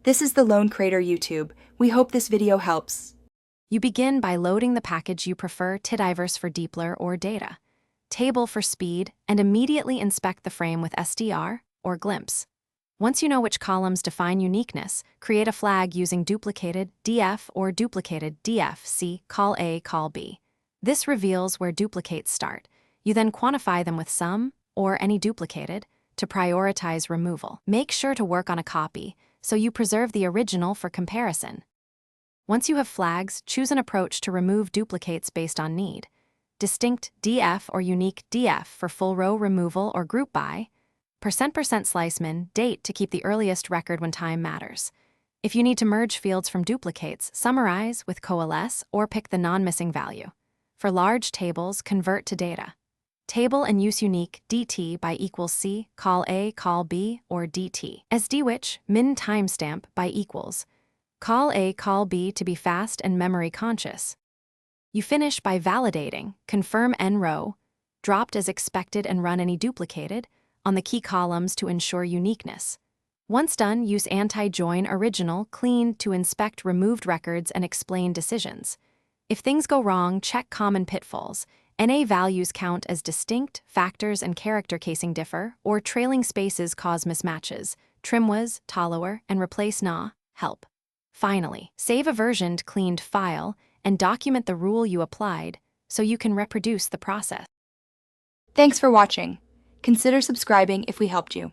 This is the Lone Crater YouTube. We hope this video helps. You begin by loading the package you prefer, Tidyverse for Deepler or Data, Table for Speed, and immediately inspect the frame with SDR or Glimpse. Once you know which columns define uniqueness, create a flag using duplicated DF or duplicated DF, see call A, call B. This reveals where duplicates start. You then quantify them with sum, or any duplicated, to prioritize removal. Make sure to work on a copy, so you preserve the original for comparison. Once you have flags, choose an approach to remove duplicates based on need. Distinct DF or unique DF for full row removal or group by, %% slice min, date to keep the earliest record when time matters. If you need to merge fields from duplicates, summarize with coalesce or pick the non-missing value. For large tables, convert to data. Table and use unique DT by equals C, call A, call B, or DT. SD which, min timestamp by equals. Call A, call B to be fast and memory conscious. You finish by validating, confirm n row, dropped as expected and run any duplicated, on the key columns to ensure uniqueness. Once done, use anti-join original clean to inspect removed records and explain decisions. If things go wrong, check common pitfalls. NA values count as distinct, factors and character casing differ, or trailing spaces cause mismatches. Trim was, tolower, and replace na, help. Finally, save a versioned, cleaned file and document the rule you applied so you can reproduce the process. Thanks for watching. Consider subscribing if we helped you.